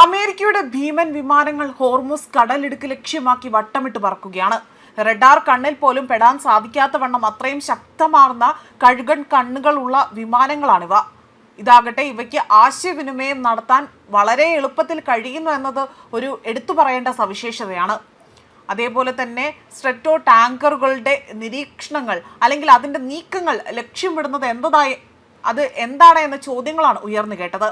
അമേരിക്കയുടെ ഭീമൻ വിമാനങ്ങൾ ഹോർമുസ് കടലിടുക്ക് ലക്ഷ്യമാക്കി വട്ടമിട്ട് പറക്കുകയാണ്. റഡാർ കണ്ണിൽ പോലും പെടാൻ സാധിക്കാത്തവണ്ണം അത്രയും ശക്തമാർന്ന കഴുകൻ കണ്ണുകളുള്ള വിമാനങ്ങളാണിവ. ഇതാകട്ടെ ഇവയ്ക്ക് ആശയവിനിമയം നടത്താൻ വളരെ എളുപ്പത്തിൽ കഴിയുന്നു എന്നത് ഒരു എടുത്തു പറയേണ്ട സവിശേഷതയാണ്. അതേപോലെ തന്നെ സ്ട്രെറ്റോ ടാങ്കറുകളുടെ നിരീക്ഷണങ്ങൾ അല്ലെങ്കിൽ അതിൻ്റെ നീക്കങ്ങൾ ലക്ഷ്യമിടുന്നത് എന്താണ് എന്ന ചോദ്യങ്ങളാണ് ഉയർന്നു കേട്ടത്.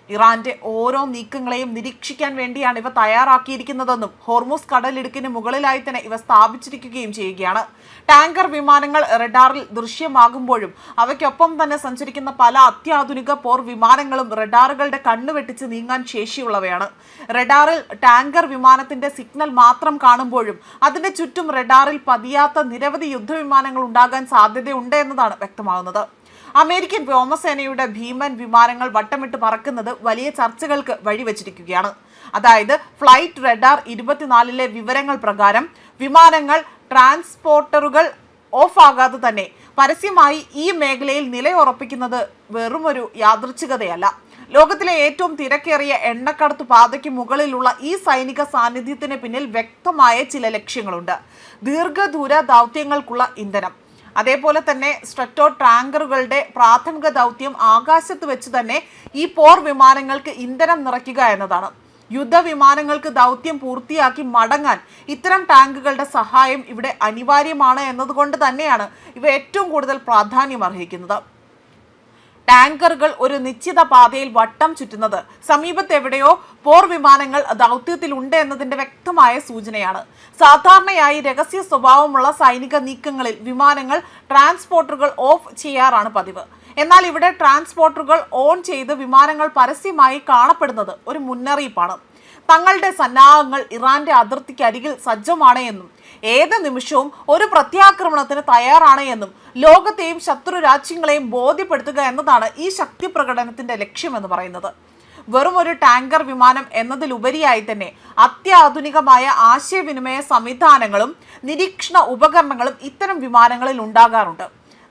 ഇറാന്റെ ഓരോ നീക്കങ്ങളെയും നിരീക്ഷിക്കാൻ വേണ്ടിയാണ് ഇവ തയ്യാറാക്കിയിരിക്കുന്നതെന്നും ഹോർമുസ് കടലിടുക്കിന് മുകളിലായി തന്നെ ഇവ സ്ഥാപിച്ചിരിക്കുകയും ചെയ്യുകയാണ്. ടാങ്കർ വിമാനങ്ങൾ റഡാറിൽ ദൃശ്യമാകുമ്പോഴും അവയ്ക്കൊപ്പം തന്നെ സഞ്ചരിക്കുന്ന പല അത്യാധുനിക പോർ വിമാനങ്ങളും റഡാറുകളുടെ കണ്ണ് വെട്ടിച്ച് നീങ്ങാൻ ശേഷിയുള്ളവയാണ്. റഡാറിൽ ടാങ്കർ വിമാനത്തിന്റെ സിഗ്നൽ മാത്രം കാണുമ്പോഴും അതിന്റെ ചുറ്റും റഡാറിൽ പതിയാത്ത നിരവധി യുദ്ധവിമാനങ്ങൾ ഉണ്ടാകാൻ സാധ്യതയുണ്ട് എന്നതാണ് വ്യക്തമാകുന്നത്. അമേരിക്കൻ വ്യോമസേനയുടെ ഭീമൻ വിമാനങ്ങൾ വട്ടമിട്ട് പറക്കുന്നത് വലിയ ചർച്ചകൾക്ക് വഴിവെച്ചിരിക്കുകയാണ്. അതായത് ഫ്ലൈറ്റ് റഡാർ 24 വിവരങ്ങൾ പ്രകാരം വിമാനങ്ങൾ ട്രാൻസ്പോർട്ടറുകൾ ഓഫ് ആകാതെ തന്നെ പരസ്യമായി ഈ മേഖലയിൽ നിലയുറപ്പിക്കുന്നത് വെറുമൊരു യാദൃച്ഛികതയല്ല. ലോകത്തിലെ ഏറ്റവും തിരക്കേറിയ എണ്ണക്കടത്തു പാതയ്ക്ക് മുകളിലുള്ള ഈ സൈനിക സാന്നിധ്യത്തിന് പിന്നിൽ വ്യക്തമായ ചില ലക്ഷ്യങ്ങളുണ്ട്. ദീർഘദൂര ദൗത്യങ്ങൾക്കുള്ള ഇന്ധനം, അതേപോലെ തന്നെ സ്ട്രെറ്റോ ടാങ്കറുകളുടെ പ്രാഥമിക ദൗത്യം ആകാശത്ത് വെച്ച് തന്നെ ഈ പോർ വിമാനങ്ങൾക്ക് ഇന്ധനം നിറയ്ക്കുക എന്നതാണ്. യുദ്ധവിമാനങ്ങൾക്ക് ദൗത്യം പൂർത്തിയാക്കി മടങ്ങാൻ ഇത്തരം ടാങ്കുകളുടെ സഹായം ഇവിടെ അനിവാര്യമാണ് എന്നതുകൊണ്ട് തന്നെയാണ് ഇവ ഏറ്റവും കൂടുതൽ പ്രാധാന്യം അർഹിക്കുന്നത്. ടാങ്കറുകൾ ഒരു നിശ്ചിത പാതയിൽ വട്ടം ചുറ്റുന്നത് സമീപത്ത് എവിടെയോ പോർ വിമാനങ്ങൾ ദൗത്യത്തിലുണ്ട് എന്നതിന്റെ വ്യക്തമായ സൂചനയാണ്. സാധാരണയായി രഹസ്യ സ്വഭാവമുള്ള സൈനിക നീക്കങ്ങളിൽ വിമാനങ്ങൾ ട്രാൻസ്പോർട്ടറുകൾ ഓഫ് ചെയ്യാറാണ് പതിവ്. എന്നാൽ ഇവിടെ ട്രാൻസ്പോർട്ടറുകൾ ഓൺ ചെയ്ത് വിമാനങ്ങൾ പരസ്യമായി കാണപ്പെടുന്നത് ഒരു മുന്നറിയിപ്പാണ്. തങ്ങളുടെ സന്നാഹങ്ങൾ ഇറാന്റെ അതിർത്തിക്ക് അരികിൽ സജ്ജമാണ് എന്നും ഏത് നിമിഷവും ഒരു പ്രത്യാക്രമണത്തിന് തയ്യാറാണ് എന്നും ലോകത്തെയും ശത്രു രാജ്യങ്ങളെയും ബോധ്യപ്പെടുത്തുക എന്നതാണ് ഈ ശക്തി പ്രകടനത്തിന്റെ ലക്ഷ്യമെന്ന് പറയുന്നത്. വെറും ഒരു ടാങ്കർ വിമാനം എന്നതിലുപരിയായി തന്നെ അത്യാധുനികമായ ആശയവിനിമയ സംവിധാനങ്ങളും നിരീക്ഷണ ഉപകരണങ്ങളും ഇത്തരം വിമാനങ്ങളിൽ ഉണ്ടാകാറുണ്ട്.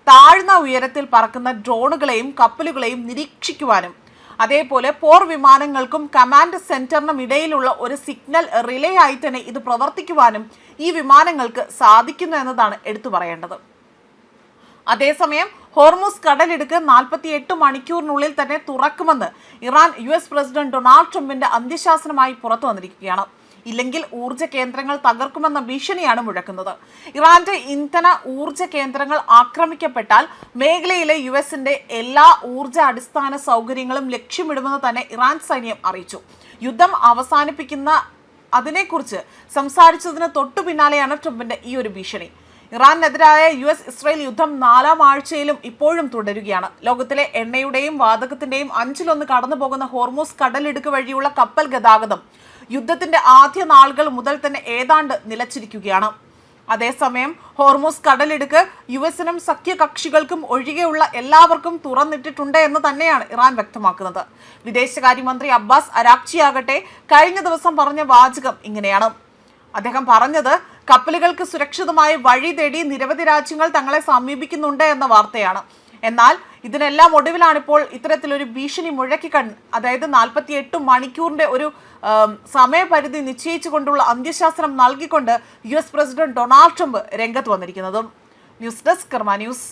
താഴ്ന്ന ഉയരത്തിൽ പറക്കുന്ന ഡ്രോണുകളെയും കപ്പലുകളെയും നിരീക്ഷിക്കുവാനും അതേപോലെ പോർ വിമാനങ്ങൾക്കും കമാൻഡ് സെന്ററിനും ഇടയിലുള്ള ഒരു സിഗ്നൽ റിലേ ആയി തന്നെ ഇത് പ്രവർത്തിക്കുവാനും ഈ വിമാനങ്ങൾക്ക് സാധിക്കുന്നു എന്നതാണ് എടുത്തു പറയേണ്ടത്. അതേസമയം ഹോർമുസ് കടലിടുക്ക് 48 മണിക്കൂറിനുള്ളിൽ തന്നെ തുറക്കുമെന്ന് ഇറാൻ US പ്രസിഡന്റ് ഡൊണാൾഡ് ട്രംപിന്റെ അന്ത്യശാസനമായി പുറത്തു വന്നിരിക്കുകയാണ്. ഇല്ലെങ്കിൽ ഊർജ്ജ കേന്ദ്രങ്ങൾ തകർക്കുമെന്ന ഭീഷണിയാണ് മുഴക്കുന്നത്. ഇറാന്റെ ഇന്ധന ഊർജ്ജ കേന്ദ്രങ്ങൾ ആക്രമിക്കപ്പെട്ടാൽ മേഖലയിലെ യുഎസിന്റെ എല്ലാ ഊർജ്ജ അടിസ്ഥാന സൗകര്യങ്ങളും ലക്ഷ്യമിടുമെന്ന് തന്നെ ഇറാൻ സൈന്യം അറിയിച്ചു. യുദ്ധം അവസാനിപ്പിക്കുന്ന അതിനെക്കുറിച്ച് സംസാരിച്ചതിന് തൊട്ടു പിന്നാലെയാണ് ട്രംപിന്റെ ഈ ഒരു ഭീഷണി. ഇറാനെതിരായ US-ഇസ്രായേൽ യുദ്ധം 4ാം ആഴ്ചയിലും ഇപ്പോഴും തുടരുകയാണ്. ലോകത്തിലെ എണ്ണയുടെയും വാതകത്തിന്റെയും 1/5 കടന്നു പോകുന്ന ഹോർമുസ് കടലിടുക്ക് വഴിയുള്ള കപ്പൽ ഗതാഗതം യുദ്ധത്തിന്റെ ആദ്യ നാളുകൾ മുതൽ തന്നെ ഏതാണ്ട് നിലച്ചിരിക്കുകയാണ്. അതേസമയം ഹോർമുസ് കടലിടുക്ക് യുഎസിനും സഖ്യകക്ഷികൾക്കും ഒഴികെയുള്ള എല്ലാവർക്കും തുറന്നിട്ടിട്ടുണ്ട് എന്ന് തന്നെയാണ് ഇറാൻ വ്യക്തമാക്കുന്നത്. വിദേശകാര്യമന്ത്രി അബ്ബാസ് അരാക്ചിയാകട്ടെ കഴിഞ്ഞ ദിവസം പറഞ്ഞ വാചകം ഇങ്ങനെയാണ്. അദ്ദേഹം പറഞ്ഞത് കപ്പലുകൾക്ക് സുരക്ഷിതമായ വഴി തേടി നിരവധി രാജ്യങ്ങൾ തങ്ങളെ സമീപിക്കുന്നുണ്ട് എന്ന വാർത്തയാണ്. എന്നാൽ ഇതിനെല്ലാം ഒടുവിലാണിപ്പോൾ ഇത്തരത്തിലൊരു ഭീഷണി അതായത് 48 മണിക്കൂറിന്റെ ഒരു സമയപരിധി നിശ്ചയിച്ചുകൊണ്ടുള്ള അന്ത്യശാസനം നൽകിക്കൊണ്ട് US പ്രസിഡന്റ് ഡൊണാൾഡ് ട്രംപ് രംഗത്ത് വന്നിരിക്കുന്നതും. ന്യൂസ് ഡെസ്ക് കർമ്മ ന്യൂസ്.